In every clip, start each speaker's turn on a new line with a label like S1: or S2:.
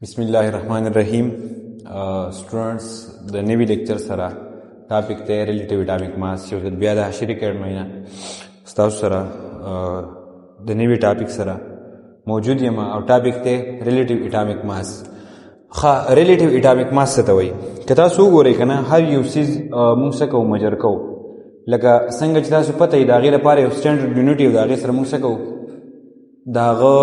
S1: بسم الله الرحمن الرحیم. سټوډنټس د نوي لیکچر سره ټاپک ته ریلیټیو اټامیک ماس یو ځل بیا د حشري اکیډمۍ ستاسو سره د نوي ټاپک سره موجود یم او ټاپک ته ریلیټیو اټامیک ماس. ریلیټیو اټامیک ماس څه ته وایي؟ که تاسو وګورئ که نه هر یو څیز موږ څه کوو مجر کوو. لکه څنګه چې تاسو پته وي د هغې لپاره یو سټنډرډ یونټ یو د هغې سره موږ څه کوو د هغه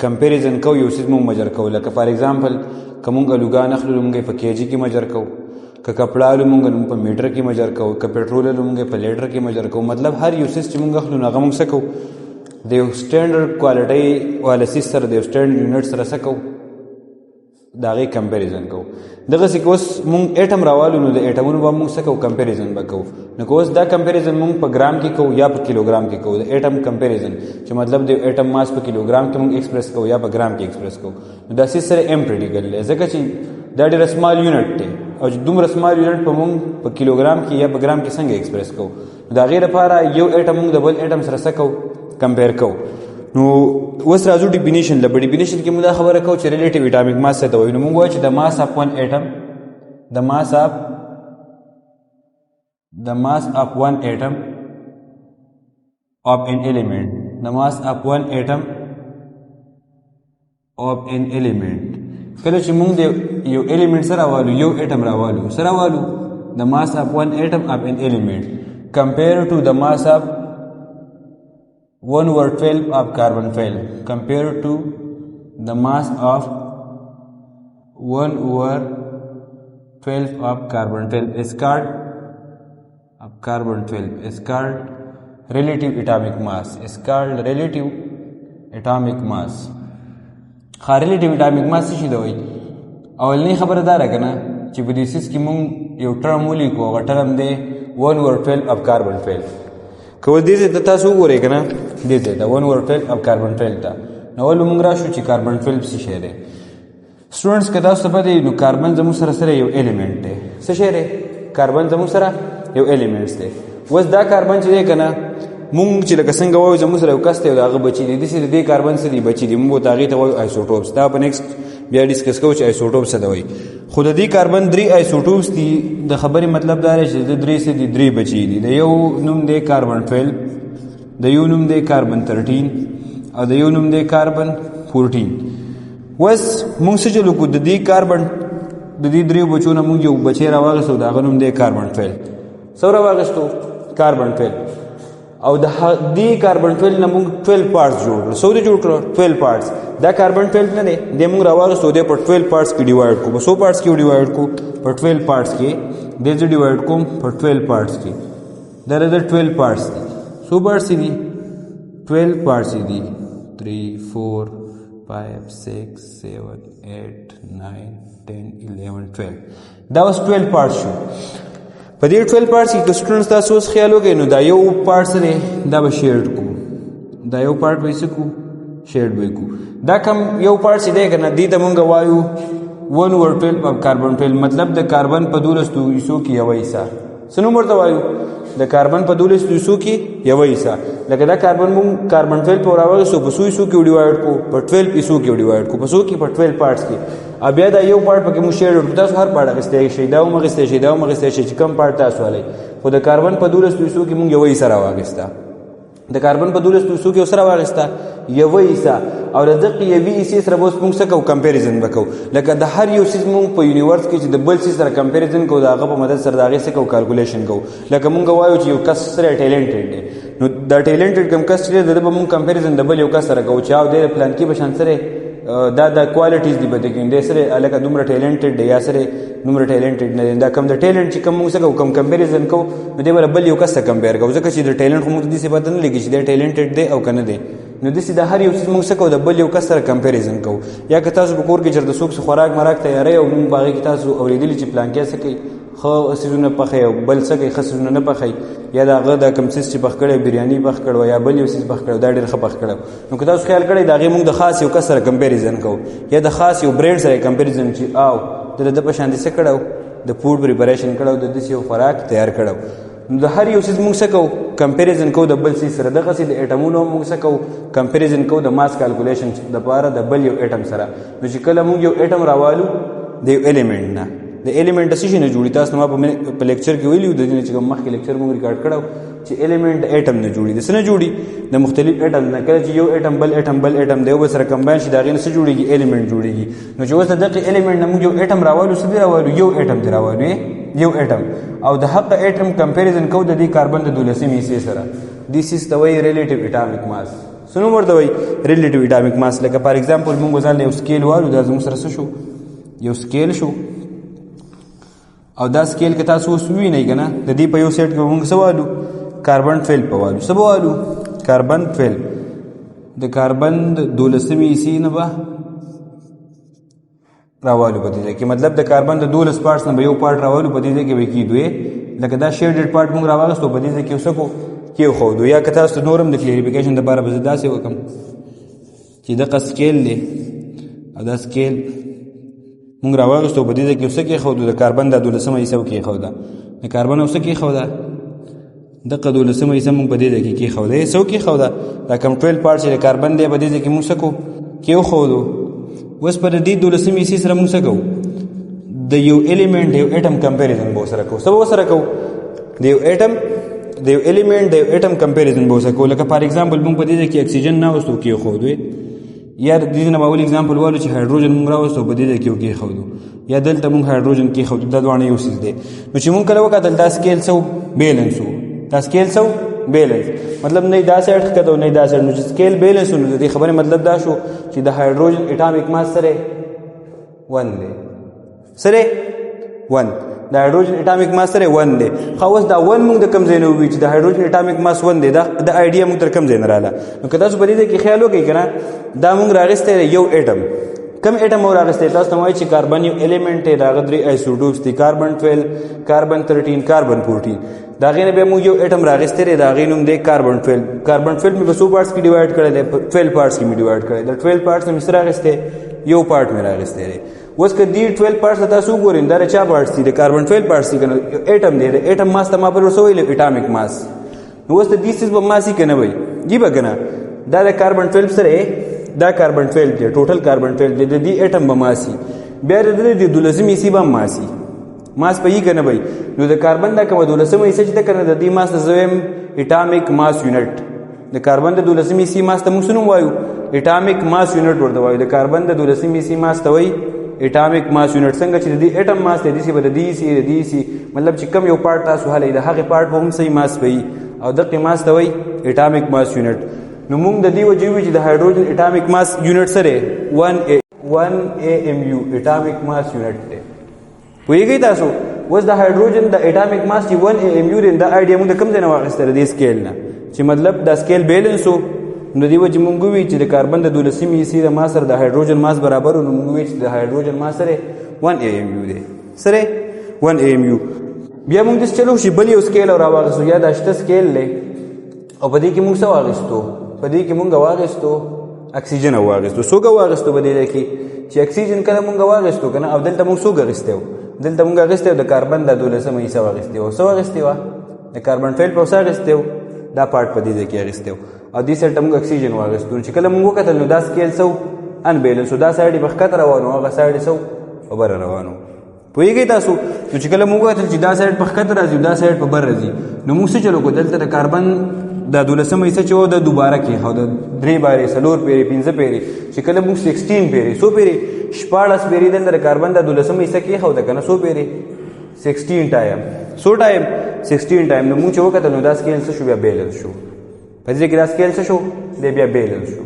S1: کمپیریزن کو یو څیز مونږ مجر کوو. لکه فار ایگزامپل که مونږ الوګان اخلو مونږ په کیجي کې مجر کوو، که کپړه الو مونږ په میټر کې مجر کوو، که پټرول الو مونږ په لیټر کې مجر کوو. مطلب هر یو څیز چې مونږ اخلو نو هغه مونږ څه کوو د یو سټنډرډ کوالټۍ والا څیز سره د یو سټنډرډ یونټ سره څه کوو د هغې کمپیریزن کوو. دغسې که اوس مونږ ایټم راوالو نو د ایټمونو به مونږ څه کوو کمپیریزن به کوو. نو که اوس دا کمپیریزن مونږ په ګرام کې کوو یا په کیلوګرام کې کوو د ایټم کمپیریزن چې مطلب د ایټم ماس په کیلوګرام کې مونږ ایکسپریس کوو یا په ګرام کې ایکسپریس کوو. نو دا څیز سره امپریډیکل دی ځکه چې دا ډېره سمال یونټ دی او چې دومره سمال یونټ په مونږ په کیلوګرام کې یا په ګرام کې څنګه ایکسپریس کوو. نو د هغې لپاره یو ایټم مونږ د بل ایټم سره څه کوو کمپیر کوو. نو اوس راځو ډیفینیشن له. په ډیفینیشن کې موږ دا خبره کوو چې ریلیټیو اټامیک ماس څه ته وایي. نو موږ وایو چې د ماس اف ون ایټم د ماس اف ون ایټم of an element the mass of one atom of an element. کله چې موږ د یو element سره راوالو یو atom راوالو سره راوالو the mass of one atom of an element compared to the mass of 1/12 of carbon 12 compared to the mass of 1/12 of carbon 12 is called relative atomic mass is called relative atomic mass. relative atomic mass څه شي ته وایي؟ اولنۍ خبره دا ده که نه چې په دې څیز کې مونږ یو ټرم ولیکو هغه ټرم دی 1/12 of carbon 12. که اوس دې ځای ته تاسو وګورئ که نه دې ځای ته 1/12 of carbon 12 ته نو اول مونږ راشو چې کاربن 12 څه شی دی. سټوډنټس که تاسو ته پته وي نو کاربن زموږ سره یو ایلیمنټ دی. څه شی دی؟ کاربن زموږ سره یو ایلیمنټ دی. اوس دا کاربن چې دی که نه مونږ چې لکه څنګه وایو زموږ سره یو کس دی او د هغه بچي دي داسې د دې کاربن څه دي بچي دي. مونږ ورته هغې ته وایو آیسوټوپس. دا په نیکسټ بیا ډسکس کوو چې آیسوټوپ څه ته وایي. خو د دې کاربن 3 آیسوټوپس دي. د خبرې مطلب دا دی چې د 3 څه دي 3 بچي دي. د یو نوم دی کاربن 12 د یو نوم دی کاربن 13 او د یو نوم دی کاربن 14. اوس مونږ څه چلو کړو د دې کاربن د دې 3 بچو نه مونږ یو بچی راواغېستو د هغه نوم دی کاربن 12. څه راواغېستو کاربن 12 او د دې کاربن 12 نه مونږ 12 پارټس جوړ کړل. څو دې جوړ کړل 12 پارټس. دا کاربن 12 نه دی دې مونږ راواغېستو دې په 12 پارټس کې ډیوایډ کړو. په څو پارټس کې ډیوایډ کړو په 12 پارټس کې. دې زه ډیوایډ کوم په 12 پارټس کې. دا د 12 پارټس دي. څو پارټس دي 12 پارټس دي 3 4 5 6 7 8 9 10 11 12. دا اوس 12 پارټس شو. په دې 12 پارټس کې که سټوډنټس تاسو اوس خیال وکړئ نو دا یو پارټ څه دی دا به شیډ کړو. دا یو پارټ به یې څه کړو شیډ به یې کړو. دا کم یو پارټ چې دی که نه دې ته مونږ وایو 1/12 of carbon 12 مطلب د کاربن په 12 حصو کې یوه حصه. څه نوم ورته وایو د کاربن په 12 حصو کې یوه حصه. لکه دا کاربن مونږ کاربن 12 په راواغېستو په څو حصو کې ډیوایډ کړو په 12 حصو کې ډیوایډ کړو. په څو کې په 12 پارټس کې. بیا دا یو پارټ پکې مونږ شیډ کړو. تاسو هر پارټ اخیستی شئ دا هم اخیستی شئ دا هم اخیستی شئ چې کوم پارټ تاسو والی. خو د کاربن په 12 حصو کې مونږ یوه حصه راواغېسته. د کاربن په 12 حصو کې اوس راواغېسته یوه حصه او د دغې یوې حصې سره به اوس مونږ څه کوو کمپیریزن به کوو. لکه د هر یو څیز مونږ په یونیورس کې چې د بل څیز سره کمپیریزن کوو د هغه په مدد سره د هغې څه کوو کالکولیشن کوو. لکه مونږ وایو چې یو کس سره ټیلنټډ دی نو دا ټیلنټډ کوم کس چې دی د ده به مونږ کمپیریزن د بل یو کس سره کوو چې او دی د پلانکي په شان سره دا کوالټیز دی به د کوم دی سره لکه دومره ټیلنټډ دی یا سره دومره ټیلنټډ نه دی. دا کوم د ټیلنټ چې کوم موږ څه کوو کوم کمپیریزن کوو نو دی به بل یو کس سره کمپیر کوو ځکه چې د ټیلنټ خو موږ داسې پته نه لګي چې دی ټیلنټډ دی او که نه دی. نو داسې د هر یو څیز موږ څه کوو د بل یو کس سره کمپیریزن کوو. یا که تاسو په کور کې چېرته څوک خوراک مراک تیاروي او موږ په هغې کې تاسو اورېدلي چې پلانکی څه کوي ښه څیزونه پخوي او بل څه کوي ښه څیزونه نه پخوي یا د هغه دا کوم څیز چې پخ کړی بریاني پخ کړی یا بل یو څیز پخ کړی دا ډېر ښه پخ کړی. نو که تاسو خیال کړی د هغې موږ د خاص یو کس سره کمپیریزن کوو یا د خاص یو برینډ سره کمپیریزن چې او د ده په شان دې څه کړی د فوډ پریپریشن کړی د داسې یو خوراک تیار کړی. نو د هر یو څیز موږ څه کوو کمپیریزن کوو د بل څیز سره. دغسې د ایټمونو موږ څه کوو کمپیریزن کوو د ماس کالکولیشن دپاره د بل یو ایټم سره. نو چې کله موږ یو ایټم راوالو د یو ایلیمنټ نه، د ایلیمنټ د څه شي نه جوړي؟ تاسو ما په لیکچر کې ویلي د دې نه چې کوم مخکې لیکچر موږ ریکارډ کړی چې ایلیمنټ د ایټم نه جوړي. د څه نه جوړي؟ د مختلف ایټم نه. کله چې یو ایټم بل ایټم بل ایټم د یو بل سره کمباین شي د هغې نه څه جوړېږي؟ ایلیمنټ جوړېږي. نو چې اوس د دغې ایلیمنټ نه موږ یو ایټم راوالو، څه دې راوالو؟ یو ایټم دې راوالو، یو ایټم. او د هغه ایټم کمپیریزن کوو د دې کاربن د 12مې حصې سره. دیس از ته وایي ریلیټیو اټامیک ماس. څه نوم ورته وایي؟ ریلیټیو اټامیک ماس. لکه فار ایگزامپل موږ ځان له یو سکیل والو، دا زموږ سره څه شو؟ یو سکیل شو. او دا سکیل که تاسو اوس ووینئ که نه، د دې په یو سیټ کې به موږ څه والو؟ کاربن 12 په والو. څه به والو؟ کاربن 12. د کاربن د 12مې حصې نه به راوالو په دې ځای کې. مطلب د کاربن د 12 پارټس نه به یو پارټ راوالو په دې ځای کې به کېدو. لکه دا شیډډ پارټ موږ راواغستو په دې ځای کې څه کو کېښودو. یا که تاسو ته نورم د کلیریفیکیشن دپاره به زه داسې وکړم چې دغه سکیل دی او دا سکیل موږ راواغستو په دې ځای کې څه کېښودو؟ د کاربن دا 12مه حصه کېښوده. د کاربن او څه کېښوده؟ دغه 12مه حصه موږ په دې ځای کې کېښوده. څه کېښوده؟ دا کوم 12 پارټ چې د کاربن دی په دې ځای کې موږ څه کو کېښودو. اوس په دې 12مې حصې سره موږ څه کوو؟ د یو ایلیمنټ د یو ایټم کمپیریزن به ورسره کوو. څه به ورسره کوو؟ د یو ایټم د یو ایلیمنټ د یو ایټم کمپیریزن به ورسره کوو. لکه فار ایگزامپل موږ په دې ځای کې اکسیجن ناوستو کېښودو، یا د دې نه به اول ایگزامپل والو چې هایډروجن موږ راوستو په دې ځای کې کېښودو، یا دلته موږ هایډروجن کېښودو. دا دواړه یو څیز دی. نو چې موږ کله وکتل دا سکیل څه بیلنس و، دا سکیل څه بیلنس، مطلب نه دا سایډ ښکته و نه دا سایډ. نو چې سکیل بیلنس و نو د دې خبرې مطلب دا شو چې د هایډروجن اټامیک ماس سره 1 دی. سره 1 د هایډروجن اټامیک ماس سره 1 دی. خو اوس دا 1 موږ د کوم ځای نه ووایو چې د هایډروجن اټامیک ماس 1 دی؟ د آیډیا موږ تر کوم ځای نه راغله؟ نو که تاسو په دې ځای کې خیال وکړئ که نه، دا موږ راغستی یو ایټم. کوم ایټم مو راغستی؟ تاسو ته وایي چې کاربن یو ایلیمنټ دی، د هغه 3 آیسوټوپس دي، کاربن 12 کاربن 13 کاربن 14. د هغې نه بیا موږ یو ایټم راغستی دی، د هغې نوم دی کاربن 12. کاربن 12 مې په څو پارټس کې ډیوایډ کړی دی؟ په 12 پارټس کې مې ډیوایډ کړی. د 12 پارټس نه مې څه راغستی؟ یو پارټ مې راغستی دی. اوس که دې 12 پارټس ته تاسو وګورئ دا د چا پارټس دي؟ د کاربن 12 پارټس دي که نه؟ ایټم دی. د ایټم ماس ته ما پر ورڅه ویلو اټامیک ماس. نو اوس د دې څیز به ماس یي که نه وی؟ یي به که نه؟ دا د کاربن 12 سره دا کاربن 12 دی، ټوټل کاربن 12 دی، د دې ایټم به ماس یي. بیا د دې د 12مې حصې به هم ماس یي. ماس به یي که نه وی؟ نو د کاربن دا کومه 12مه حصه چې ده که نه، د دې ماس ته زه وایم اټامیک ماس یونټ. د کاربن د 12مې حصې ماس ته موږ څه نوم وایو؟ اټامیک ماس یونټ ورته وایو. د کاربن د 12مې حصې ماس ته وایي اټامیک ماس یونټ. څنګه چې د دې ایټم ماس دی داسې به د دې حصې د دې حصې، مطلب چې کم یو پارټ تاسو حلوئ د هغې پارټ به هم صحیح ماس به وي، او دغې ماس ته وایي اټامیک ماس یونټ. نو موږ د دې وجې وایو چې د هایډروجن اټامیک ماس یونټ سره 1 AMU اټامیک ماس یونټ دی. پوهېږئ تاسو؟ اوس د هایډروجن د اټامیک ماس چې 1 AMU دی، دا آیډیا موږ د کوم ځای نه واخیسته؟ د دې سکیل نه، چې مطلب دا سکیل بیلنس و. نو دې وجې مونږ ووایو چې د کاربن د 12مې حصې د ماس سره د هایډروجن ماس برابر و. نو مونږ ووایو چې د هایډروجن ماس سره 1 AMU دی. سره 1 AMU. بیا مونږ داسې چلو چې بل یو سکیل او راواخیستو، یا دا شته سکیل دی، او په دې کې مونږ څه واخیستو؟ په دې کې مونږ واخیستو اکسیجن واخیستو. څوک واخیستو په دې کې چې اکسیجن کله مونږ واخیستو که نه، او دلته مونږ څوک اخیستی و؟ دلته مونږ اخیستی و د کاربن د 12مه حصه واخیستې وه. څه واخیستې وه؟ د کاربن 12 په څه اخیستی و؟ دا پارټ په دې ځای کې اخیستی و. او دې سایډ ته مونږ اکسیجن واخیستو. چې کله مونږ وکتل نو دا سکیل څه و؟ انبیلنس و. دا سایډ یې په ښکته روان و، هغه سایډ یې څه و؟ په بره روان و. پوهېږئ تاسو؟ نو چې کله مونږ وکتل چې دا سایډ په ښکته راځي دا سایډ په بر راځي، نو مونږ څه چلو کړو؟ دلته د کاربن دا 12مه حصه چې و دا دوباره کېښوده، 3 بارې 4 پیرې 5 پیرې. چې کله مونږ 16 پیرې، څو پیرې؟ 14 پیرې دلته د کاربن د 12مه حصه کېښوده که نه؟ څو پیرې؟ 16 ټایم. څو ټایم؟ 16 ټایم. نو مونږ چې وکتل نو دا سکیل څه شو؟ بیا بیلنس شو. په دې کې دا سکیل څه شو؟ دی بیا بیلنس شو.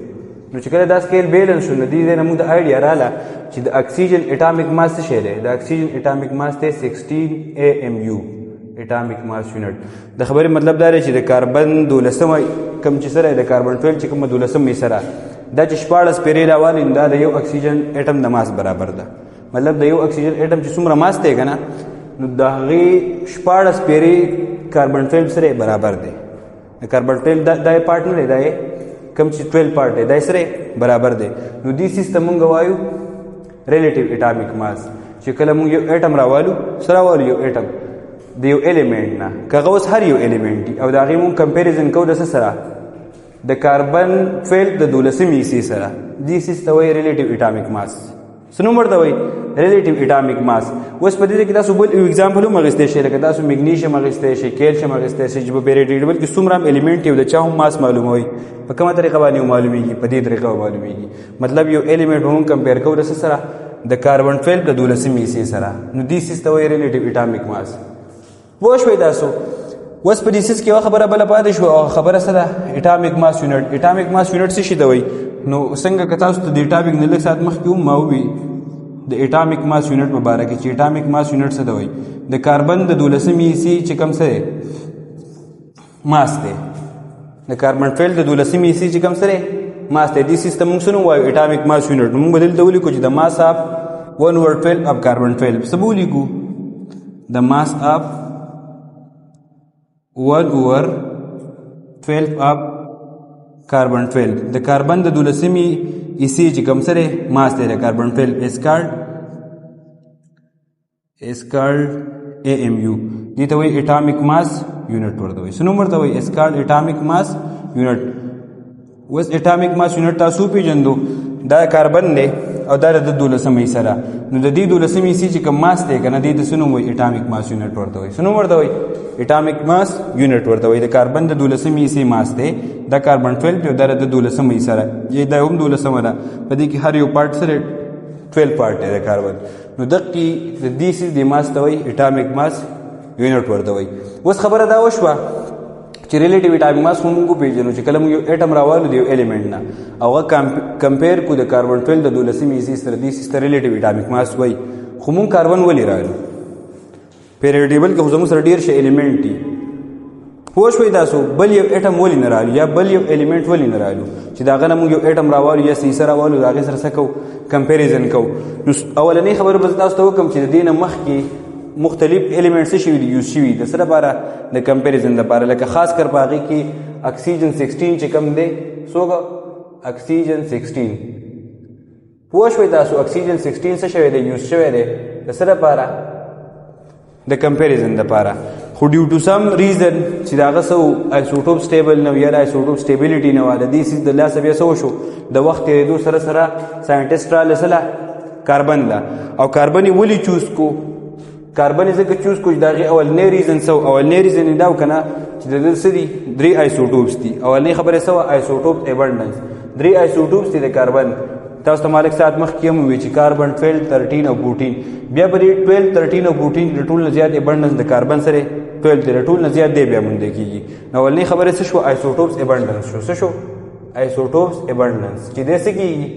S1: نو چې کله دا سکیل بیلنس شو، نو دې ځای نه مونږ د آیډیا راغله چې د اکسیجن اټامیک ماس څه شی دی؟ د اکسیجن اټامیک ماس دی 16 AMU اټامیک ماس یونټ. د خبرې مطلب دا دی چې د کاربن 12مه کوم چې سره د کاربن 12 چې کومه 12مه سره دا چې 14 پیرې راوالي، دا د یو اکسیجن اټم د ماس برابر ده. مطلب د یو اکسیجن اټم چې څومره ماس دی که نه، نو د هغې 14 پیرې کاربن 12 سره برابر دی. د کاربن 12 دا یې پارټ نه دی، دا یې کوم چې 12 پارټ دی دا یې سره برابر دی. نو دې سیز ته مونږ وایو ریلیټیو اټامیک ماس. چې کله مونږ یو ایټم راوالو، څه راوالو؟ یو ایټم. د یو الیمنټ نه که هغه اوس هر یو الیمنټ دي او د هغې مونږ کمپیریزن کوو د څه سره د کاربن 12 د 12 حصې سره دې سیس ته وایي ریلیټیو اټامیک ماس څه نوم ورته وایي ریلیټیو اټامیک ماس. اوس په دې کې تاسو بل یو اگزامپل هم اخیستی شئ لکه تاسو میګنیشیم اخیستی شئ کیلشیم اخیستی شئ چې په پیریډ کې څومره هم الیمنټ یو د چا هم ماس معلوموي په کومه طریقه باندې معلومیږي په دې طریقه معلومیږي مطلب یو الیمنټ هم کمپیر کوو د څه سره د کاربن 12 د 12 حصې سره نو دې سیس ته وایي ریلیټیو اټامیک ماس. پوه شوئ تاسو اوس په دې سیس کې یوه خبره بله پاتې شوه او خبره څه ده اټامیک ماس یونټ. اټامیک ماس یونټ څه شي ته وایي نو څنګه که تاسو ته د اټامیک نه لږ ساعت مخکې هم ما ووي د اټامیک ماس یونټ په باره کې چې اټامیک ماس یونټ څه ته وایي د کاربن د 12 حصې چې کوم څه دی ماس دی د کاربن 12 د 12 حصې چې کوم څه دی ماس دی دې سیس ته موږ څه نوم وایو اټامیک ماس یونټ. نو موږ به دلته ولیکو چې د ماس آف 1/12 of carbon 12 څه به ولیکو د ماس آف 1/12 of carbon 12 د کاربن د 12 حصې چې کوم څه دی ماس دی د کاربن 12 is called AMU دې ته وایي اټامیک ماس یونټ ورته وایي. څه نوم ورته وایي is called اټامیک ماس یونټ. اوس اټامیک ماس یونټ تاسو پیژندو دا کاربن دی او دا د 12 سره نو د دې 12 حصې چې کوم ماس دی که نه دې ته څه نوم وایي اټامیک ماس یونټ ورته وایي. څه نوم ورته وایي اټامیک ماس یونټ ورته وایي. د کاربن د 12 حصې ماس دی دا کاربن 12 او دا د 12 سره دا هم 12 ده په دې کې هر یو پارټ سره 12 پارټ دی د کاربن نو دقې د دې سیس د ماس ته وایي اټامیک ماس یونټ ورته وایي. اوس خبره دا وشوه چې ریلیټیو اټامیک ماس خو موږ وپېژنو چې کله موږ یو اټم راوالو د یو الیمنټ نه او هغه کمپیر کړو د کاربن 12 د 12 حصې سره دې سیس ته ریلیټیو اټامیک ماس وایي. خو موږ کاربن ولې رالو پیریډیبل کې خو زموږ سره ډېر شی الیمنټ دي. پوه شوئ تاسو بل یو اټم ولې نه رالو یا بل یو الیمنټ ولې نه رالو چې د هغه نه موږ یو اټم راوالو یا سیسه راوالو د هغې سره څه کوو کمپیریزن کوو. نو اولنۍ خبره به زه تاسو ته وکړم چې د دې نه مخکې مختلف الیمنټ څه شوي دي یوز شوي د څه لپاره د کمپیریزن لپاره لکه خاص کر په هغې کې اکسیجن 16 چې کوم دی څوک اکسیجن 16 پوه شوئ تاسو اکسیجن 16 څه شوی دی یوز شوی دی د څه لپاره د کمپیریزن لپاره. خو ډیو ټو سم ریزن چې د هغه څه آیسوټوپ سټیبل نه یا د آیسوټوپ سټیبلیټي نه وه د دې سیس د لاسه بیا څه وشو د وخت تېرېدو سره سره ساینټسټ راله څه له کاربن له او کاربن یې ولې چوز کو کاربن یې ځکه چوز کو چې د هغې اولنی ریزن څه و اولنی ریزن یې دا و که نه چې د ده څه دي 3 آیسوټوپس دي. اولنۍ خبره څه وه آیسوټوپ ایبنډنس 3 آیسوټوپس دي د کاربن. تاسو ته مالک ساعت مخکې هم وویل چې کاربن 12 13 او 14 بیا په دې 12 13 او 14 د ټول نه زیات ایبنډنس د کاربن سره 12 دی د ټول نه زیات دی بیا موندل کېږي. نو اولنۍ خبره څه شو آیسوټوپس ایبنډنس شو. څه شو آیسوټوپس ایبنډنس چې دی څه کېږي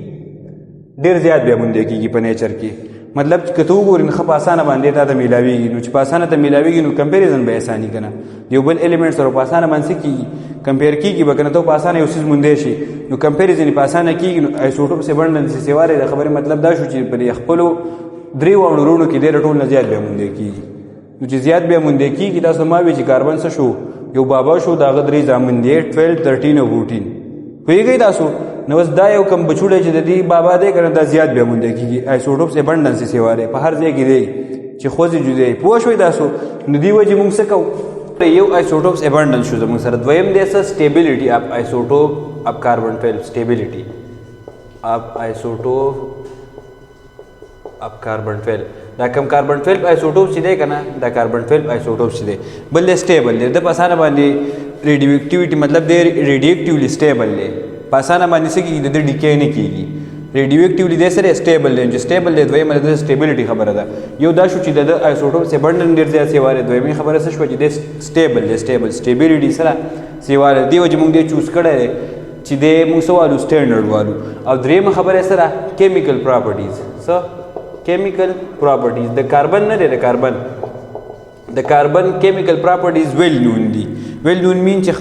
S1: ډېر زیات بیا موندل کېږي په نیچر کې. مطلب چې که ته وګورې نو ښه په اسانه باندې تا ته میلاویږي نو چې په اسانه ته میلاویږي نو کمپیریزن به اساني که نه د یو بل الیمنټ سره په اسانه باندې څه کېږي کمپیر کېږي به که نه ته په اسانه یو څیز موندی شي نو کمپیریزن یې په اسانه کېږي. نو آیسوټوپس ایبنډنس یې سیواری د خبرې مطلب دا شو چې په دې خپلو 3 واړو وروڼو کې دی د ټول نه زیات بیا موندی کېږي. نو چې زیات بیا موندی کېږي تاسو ما وی چې کاربن څه شو یو بابا شو د هغه 3 زامن دی 12 13 او 14 پوهېږئ تاسو. نو اوس دا یو کم بچوړی چې د دې بابا دی که نه دا زیات بیا موندی کېږي آیسوټوپس ایبنډنس یې سیواری په هر ځای کې دی چې خوځې جدی پوه شوئ تاسو. نو دې وجې موږ څه کوو یو آیسوټوپس ایبنډنس شو زموږ سره. دویم دی څه سټیبلیټي اف آیسوټوپ اف کاربن 12 سټیبلیټي اف آیسوټوپ اف کاربن 12 دا کم کاربن 12 آیسوټوپ چې دی که نه دا کاربن 12 آیسوټوپ چې دی بل دی سټیبل دی د په اسانه باندې ریډیو اکټیویټي مطلب دی ریډیو اکټیولی سټیبل دی په اسانه باندې څه کېږي د ده ډیکې نه کېږي ریډیو اکټیولی دی سره سټیبل دی چې سټیبل دی دویمه د سټیبلیټي خبره ده. یو دا شو چې د ده آیسوټوپ ایبنډنس ډېر زیات سیواری دویمې خبره څه شوه چې دی سټیبل دی سټیبلیټي سره سیواری دې وجې موږ دی چوز کړی دی چې دی موږ څه والو سټینډرډ والو. او درېیمه خبره سره کیمیکل پراپرټیز څه کیمیکل پراپرټیز د کاربن نه دی د کاربن کیمیکل پراپرټیز ویل نون دي. ویل نون مین چې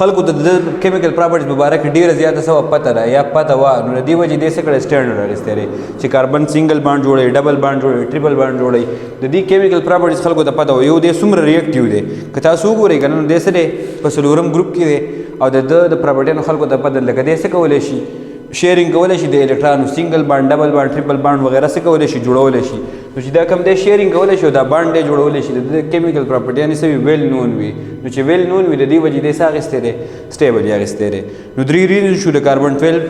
S1: خلکو ته د کیمیکل پراپرټیز په باره کې ډېره زیاته څه پته ده یا پته وه نو د دې وجې دې څه کړی سټینډرډ راایستی دی چې کاربن سنګل بانډ جوړوي ډبل بانډ جوړوي ټریپل بانډ جوړوي د دې کیمیکل پراپرټیز خلکو ته پته وه. یو دی څومره ریاکټیو دی که تاسو وګورئ که نه نو دی څه دی په 4 ګروپ کې دی او د ده د پراپرټیانو خلکو ته پته لکه دی څه کولی شي شیرینګ کولی شي د الکترانو سنګل بانډ ډبل بانډ ټریپل بانډ وغیره څه کولی شي جوړولی شي. نو چې دا کوم دی شیرینګ کولی شي او دا بانډ دی جوړولی شي د کیمیکل پراپرټي یعنې څه وي ویل نون وي نو چې ویل نون وي د دې وجې دی څه اخیستی دی سټیبل یې اخیستی دی نو 3 ریزن شو د کاربن 12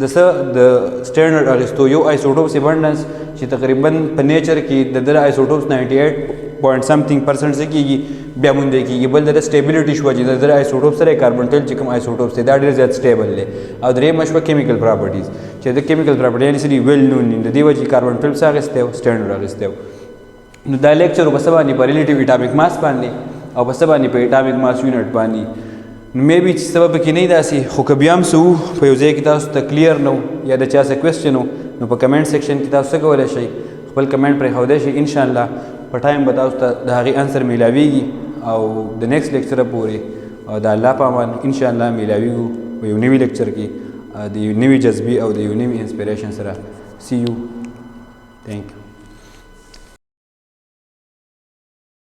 S1: د څه د سټینډرډ اخیستو یو آیسوټوپس ابنډنس چې تقریبا په نیچر کې د دغه آیسوټوپس 98.something% څه کېږي بیا موندی کېږي بل د سټیبلیټي شوه چې د دغه آیسوټوپ سره کاربن 12 چې کوم آیسوټوپس دی دا ډېر زیات سټیبل دی او درېیمه شوه کیمیکل پراپرټیز چې د کیمیکل پراپرټي یعنې څه دي ویل نون دي د دې وجې کاربن 12 څه اخیستی و سټینډرډ اخیستی و نو دا لیکچر په څه باندې په ریلیټیو اټامیک ماس باندې او په څه باندې په اټامیک ماس یونټ باندې نو مې بي چې سبب کې نه داسې خو که بیا هم څه وو په یو ځای کې تاسو ته کلیر نه یا د چا څه کوېسچن و نو په کمنټ سیکشن کې تاسو څه کولی شئ خپل کمنټ پرېښودی شئ انشاءالله په ټایم به تاسو ته د هغې انسر میلاویږي او د نیکسټ لیکچره پورې او د الله په امان انشاءالله میلاویږو په یو نوي لیکچر کې د یو نوي جذبې او د یو نوي انسپریشن سره سی یو تھینک یو